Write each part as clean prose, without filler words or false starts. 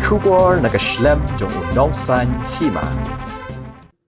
Kubor nakaslem jong unongsan hima.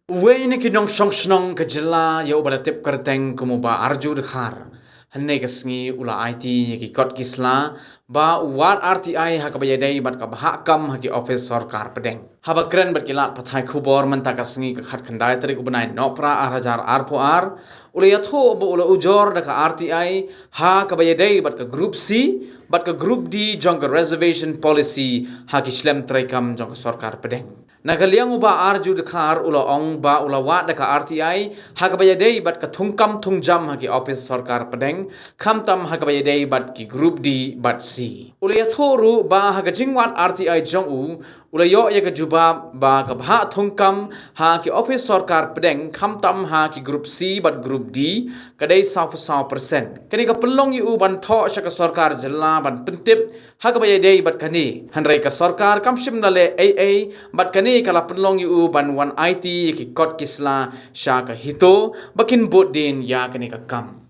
Wei ni kinong song ke jela ya ubala tip kerteng kumuba arju dekhar. Henne kesngi ula IT ki kot kisla ba wat RTI hakabaya dai bat ka bahakam haki office sarkar pedeng. Haba keren bat kilat pathai khubor menta kesngi ke khat khandai tarik ubanai nopra arajar arpo ar ula yatho bo ula ujor da ka RTI ha kabaya dai bat ka group C bat ka group D jong ka reservation policy haki slem traikam jong ka sarkar pedeng. Nagaliang uba arju dekhar ula ong ba ula wat deka RTI hakabaya dei bat ka thungkam thungjam haki office sarkar pedeng khamtam hakabaya dei bat ki group D bat C ula yathoru ba hakajingwat RTI jong u ula yo ya ka juba ba ka bha thungkam ha ki office sarkar pedeng khamtam ha ki group C bat group D kadai 100% kani ka pelong yu ban tho sha ka sarkar jilla ban pentip hakabaya dei bat kani hanrai ka sarkar kamshim nale AA bat kani kala penlong yu ban wan IT ki kot kisla sha ka hito bakin bot din ya kani ka kam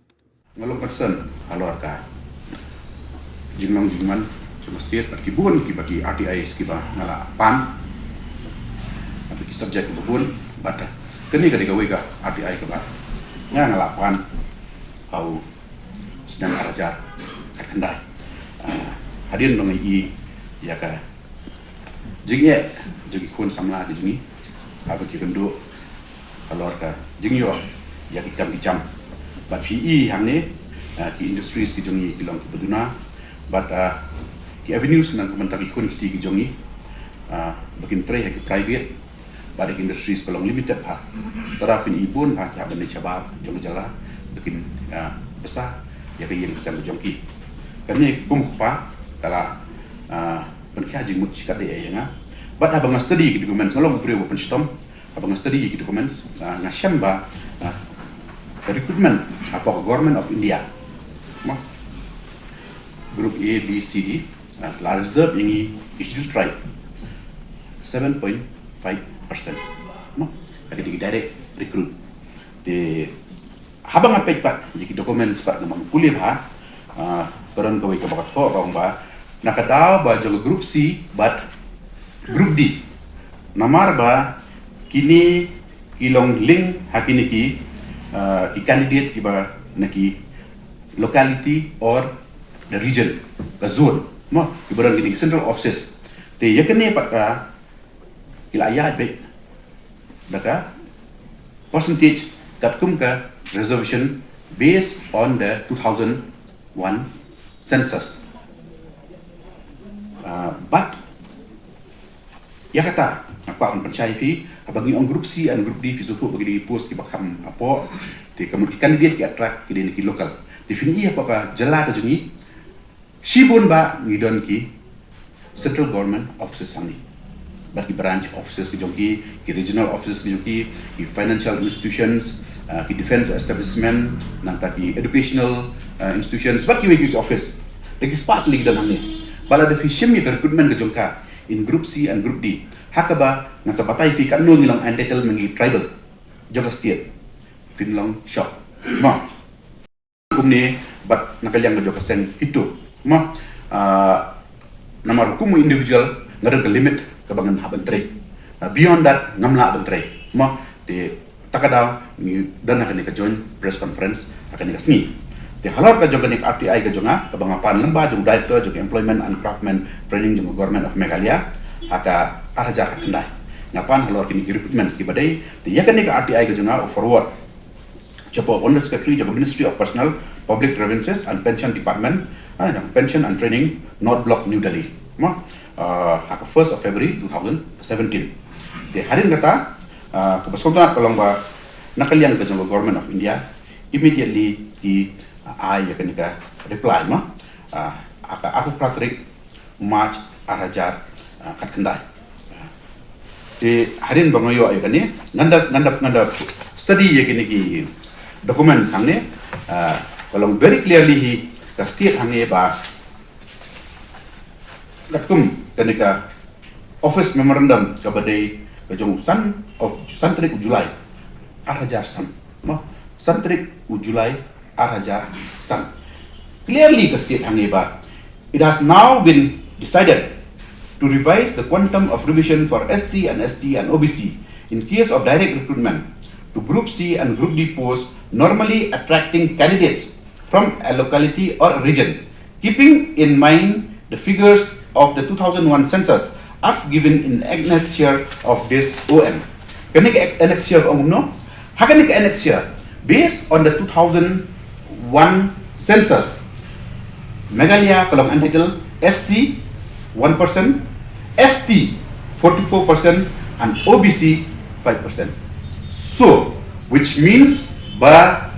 ngalo person alor ka jinglang jingman cuma setiap bagi bun ki bagi RTI skiba ngala pan atau ki subjek bun bata kini ka digawe ka RTI ka ba ngala pan au sedang arajar kat kendai hadin dong i ya ka jingye jadi kun samla ke jingi apa ki kendo alor ka jingyo ya ki kam but PE hang ni ki industries ki jongi ki long ki beduna but ki avenues nan komentari kun ki jongi bakin tray ki private but ki industries kolong limited ha tarafin ibun ha ki abane chabab jong jala bakin besar ya ki yang kesam jongki kani kum pa kala penkia jing mut chikat de yang but abang study ki documents ngolong pre open system abang study ki documents ngashamba recruitment apa government of India group A B C D la reserve ini digital tribe 7.5% ada di direct recruit di habang apa ipat jadi dokumen sepat memang kuliah peran kawai kebakat kau orang ba nakadaw ba jong group C but group D namar ba kini kilong link hakini ki candidate ki ba naki locality or the region the zone mo ibaran gini central offices te yakene pat ka ilaya be daka percentage kat kum ka reservation based on the 2001 census but ya kata apa on percaya pi bagi on group C and group D fisutu bagi di post ki bakam apa di kemudian kandidat ki attract ki di lokal defini apakah jela ka jungi shibun ba ngidon ki central government offices sami bagi branch offices ki jongi ki regional offices ki jongi ki financial institutions ki defense establishment nanta ki educational institutions bagi ki office lagi spat lagi dan hamne bala defishim ya recruitment ki jongka in group C and group D hakaba ngan sabatai fi kan no nilang entitled mengi tribal joga state finlong shop ma kumni bat nakalyang joga sen itu ma namar kumu individual ngadang ke limit kabangan haban tray beyond that ngamla haban tray ma di takadaw ni dan akan ka join press conference akan ni kasni di halor ka joga ni RTI ka jonga kabangapan lembah jong director jong employment and craftsman training jong government of Meghalaya haka arajar kendai ngapan halor kini recruitment ki badai di yakan ni ka RTI ka jonga forward Japo Under Secretary Japo Ministry of Personal Public Grievances and Pension Department Pension and Training North Block New Delhi haka 1st of February 2017 di harin kata kebesultanat kolong ba nakaliang ka jonga government of India immediately di yakan ni ka reply aku pratrik March arajar kat kendai di harin bangayo ay kani ngandap study ya kini ki dokumen sangne kalau very clearly hi ka state hange ba katum kani ka office memorandum ka badai ka jong santrik Julai arajar san mo santrik Julai arajar san clearly ka state hange ba it has now been decided to revise the quantum of revision for SC and ST and OBC in case of direct recruitment to Group C and Group D posts, normally attracting candidates from a locality or a region, keeping in mind the figures of the 2001 census as given in the annexure of this OM. Kani ke annexure umno? Hakani ke annexure based on the 2001 census. Meghalaya kalau entitled SC 1%, ST 44%, and OBC 5%. So, which means by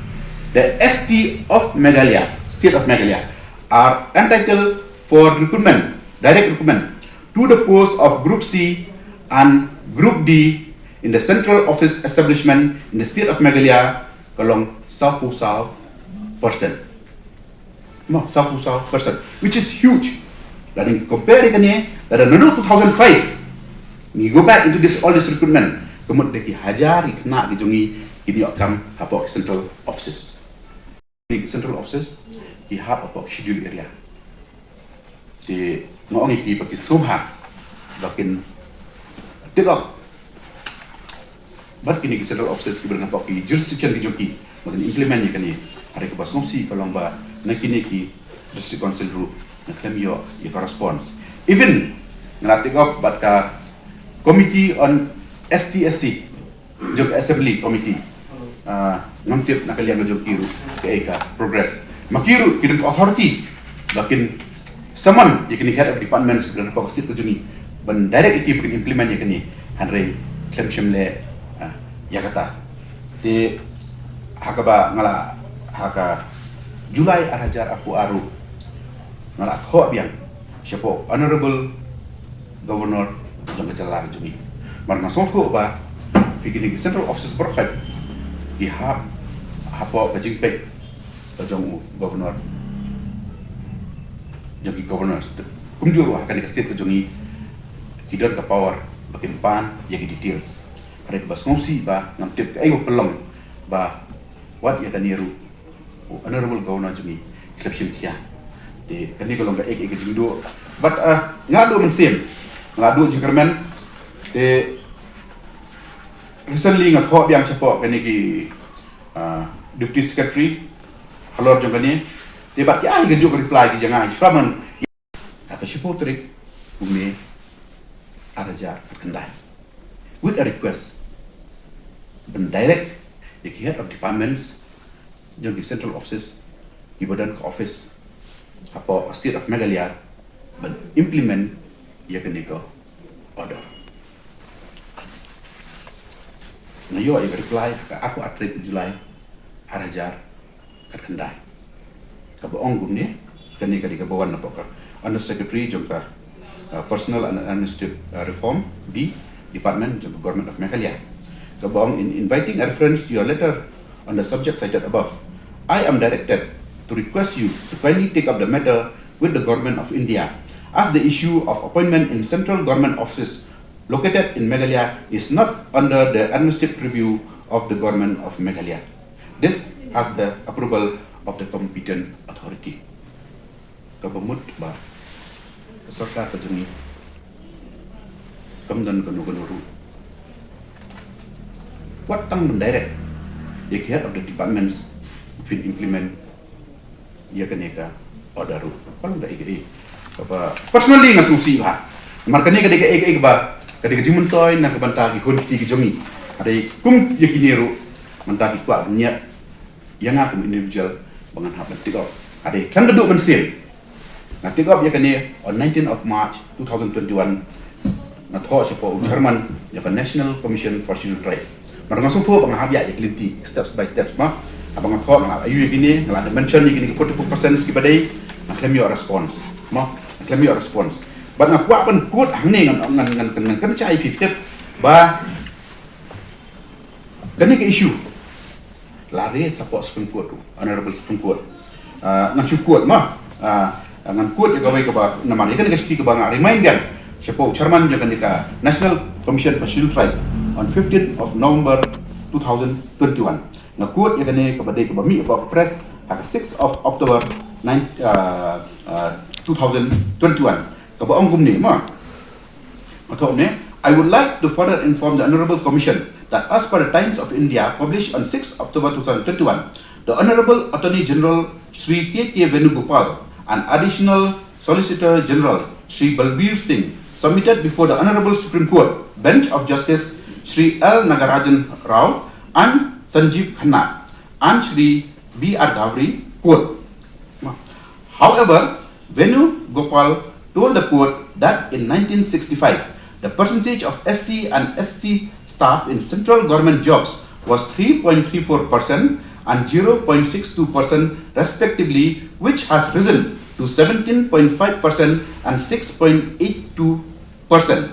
the ST of Meghalaya, state of Meghalaya, are entitled for recruitment, direct recruitment, to the post of Group C and Group D in the central office establishment in the state of Meghalaya, kalong 10%. No, 10%, which is huge. Dan compare ini, dari 2005, we go back into this all this recruitment, kemudian dihajar, kena dijungi, ini akan apa central offices. Di central offices, kita apa schedule area. Di ngomong ini pakai subha, bakin tegak. Bakin ini central offices kita berapa ki jurisdiction dijungi, bakin implementnya kan ini. Hari kebasongsi kalau mbak nak kini ki district council group. Naklem yo corresponds. Even ngelatih kau batka committee on STSC, jog assembly committee. Ngamtip nakalian jog kiru ke eka progress. Makiru kidun authority, bakin saman yakini head of department sebenarnya kau state kejungi. Ben direct iki beri implement yakini hanrei klem shemle yakata. Di hakaba ngala haka Julai arajar aku aru ngalak ho biang siapa honorable governor jong kejalan jungi marga songko ba fikini central office berkhid ihap hapo kajing pek jong governor jogi governor kumjur wah kan state ke jungi hidon ke power bakin pan yagi details rek bas ngomsi ba ngamtip ayo pelong ba wat ya kaniru honorable governor jungi exception kia di kani kalau nggak ek jindo but ngadu mensim ngadu jengkermen di recently ngat ho biang siapa kani ki deputy secretary halor jong kani di bak ya gejuk reply di jangan siaman atau siapa trik bumi araja terkendai with a request ben direct the head of departments jong di central offices di badan ke office apa state of Meghalaya implement ya kini ko order. Nayo ay reply ka aku atret Julai arajar kerkendai. Kabaong gumni kani kadi kabawan na ka under secretary jongka personal and administrative reform B department jongka government of Meghalaya. Kabaong in inviting a reference to your letter on the subject cited above, I am directed to request you to kindly take up the matter with the government of India, as the issue of appointment in central government offices located in Meghalaya is not under the administrative review of the government of Meghalaya. This has the approval of the competent authority. Kabamut ba serta kejungi kamdan kanu-kanuru what tang mendirect the head of the departments will implement ya kaneka orderu kalau ndak ike apa personally ngasusi ba markani kadika ike ba kadika jimuntoy na kabanta ki honti ki jomi ada kum yakineru mantaki kwa nya yang aku individual bangan hab tikop ada kan duduk mensil na tikop ya kane on 19th of March 2021 na tho siapa Chairman ya National Commission for Scheduled Tribe marga sumpo bang hab ya klinti steps by steps ma abang kau nggak ayu gini nggak ada mention gini ke 44% sekipadai nak claim your response mau claim your response but nak kuat pun kuat hang ni ngan cai 50 ba kani ke issue lari support spengkuat tu honorable spengkuat ngan cukup mah ngan kuat juga baik ke ba nama dia kan ke bang remind dia siapa chairman jangan dika National Commission for Scheduled Tribe on 15th of November 2021 nakut ya kene kepada kebami about press pada 6 of October 2021 kebaong gumni ma I would like to further inform the Honorable Commission that as per the Times of India published on 6 October 2021, the Honorable Attorney General Sri K.K. Venugopal and Additional Solicitor General Sri Balbir Singh submitted before the Honorable Supreme Court Bench of Justice Sri L. Nagarajan Rao and Sanjeev Khanna and Sri B.R. Ghavri Court. However, Venugopal told the court that in 1965, the percentage of SC and ST staff in central government jobs was 3.34% and 0.62% respectively, which has risen to 17.5% and 6.82%.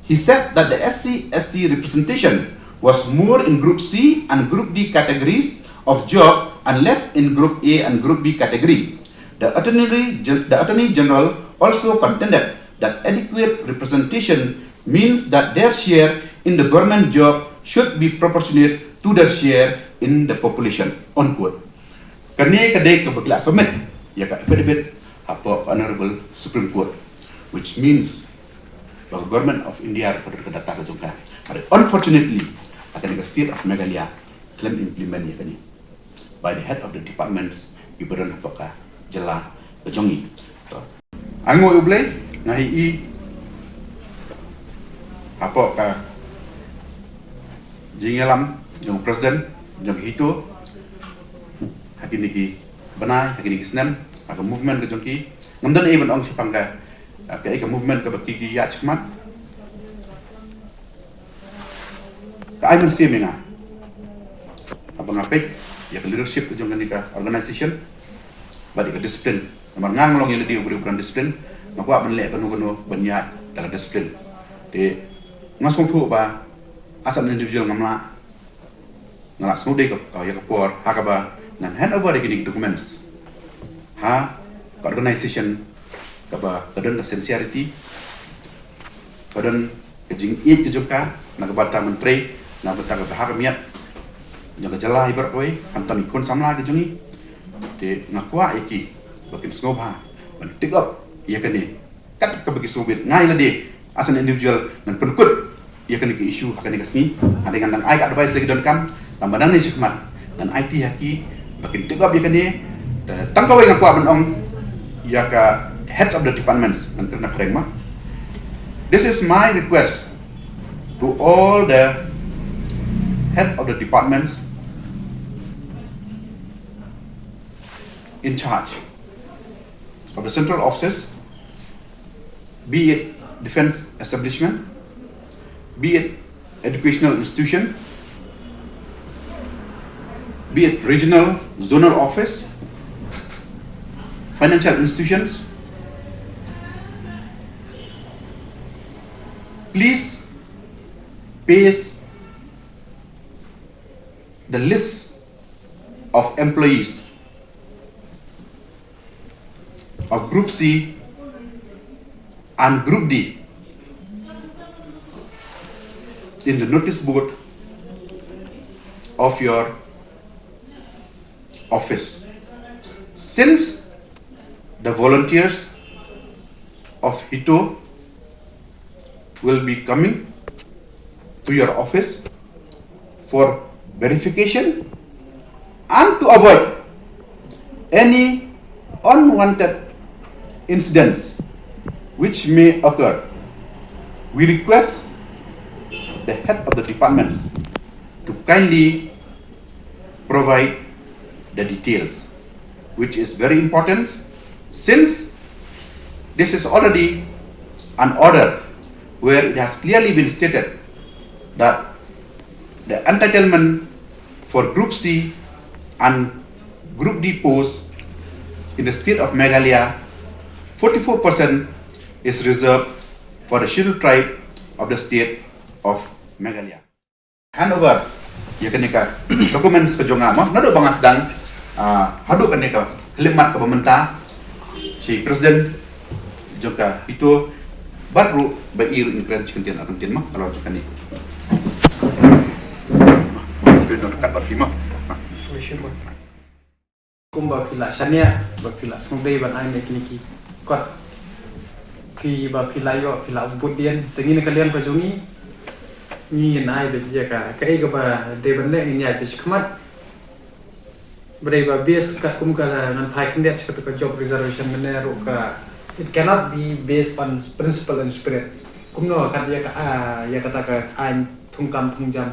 He said that the SC-ST representation was more in Group C and Group D categories of job and less in Group A and Group B category. The Attorney General also contended that adequate representation means that their share in the government job should be proportionate to their share in the population. Unquote. Karena kadai kebekla submit ya ka affidavit apa Honorable Supreme Court, which means the government of India pada data kejongka. But unfortunately, akan the state of Meghalaya claim implement ya kani by the head of the departments ibaran apakah jela kejongi. Ango ublay ngai i apa ka jingalam jong presiden jong hito hakini ki banai hakini ki snem aga movement ke jongki ngamdan e ban ong sipangka ka e movement ka bakti ki ya chmat ka ai men semenga abang apek ya leadership ke jong ka organization badi ka discipline namar ngang long yang dia beri discipline ngapa ban le kanu banyak dalam discipline de ngasong thu ba asal individual ngamla ngala snude ko ya kapor hakaba nan hand over the documents ha organization kaba kadan sincerity kadan kejing it juga nagabata menteri nagabata bahagamiat jaga jala ibar koi antami kon samla ke jungi de ngakwa iki bakin snobha ban tigap ya kani kat ka bagi sobit ngai la de asal individual nan penkut ya kani ke isu akan dikasih ada dengan ai advice lagi don kam tambahan ni hikmat dan IT haki bakin tigap ya kani tangkawai ngakwa ban ong ya ka heads of the departments nan kena krema. This is my request to all the head of the departments in charge of the central offices, be it defense establishment, be it educational institution, be it regional, zonal office, financial institutions. Please paste the list of employees of Group C and Group D in the notice board of your office. Since the volunteers of HITO will be coming to your office for verification and to avoid any unwanted incidents which may occur, we request the head of the departments to kindly provide the details, which is very important since this is already an order where it has clearly been stated that the entitlement for Group C and Group D posts in the state of Meghalaya, 44% is reserved for the scheduled tribe of the state of Meghalaya. Hand over ya kenika dokumen sejonga mah nado bangas dan hadu kenika kelimat ke pemerintah si presiden juga itu baru bair inkren cikentin akan tin mah kalau cikan ni benar kat bat mah kumba pila shania ba pila sumbe ban ai neki kot pi ba pilayo pila budian tengin kalian pajungi ni nai be jaka kai ga ba de ban le ni ya be khmat bre ba base ka kum ka nan thai kandidat ka job reservation mene ro ka it cannot be based on principle and spirit kumno kat ya ka ya kata ka an thungkam thungjam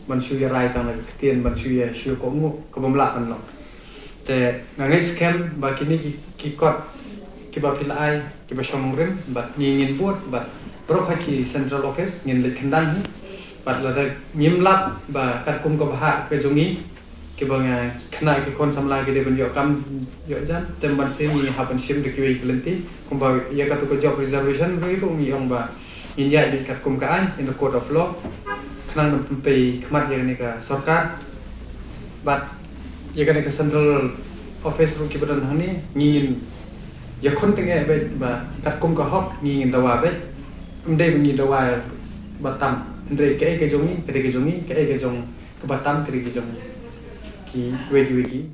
man shu ya rai tang la tien man shu ya shu ko mu ko bom la kan lo te ngai scam ba kini ki kot ki ba pil ai ki ba shong rim ba ni ngin buat ba pro ka ki central office ngin le khandang hi ba la da nyim lat ba kat kum ko ba ha ke jongi ki ba nga khna ki kon samla ki de ban yo kam yo jan tem ban se ni ha ban sim de ki wi klenti kum ba ya ka to ko job reservation ri ko mi ong ba in ya di kat kum ka an in the court of law khna pe khmat ya ni ka sarkar ba ya ka central office ru ki ban hani ngin ya kon tenge be ba kat kum ka hok ngin dawa be ndai ni dawa ba tam ndai ke jongi ke jongi ke jong ke ba tam ke jong ki wegi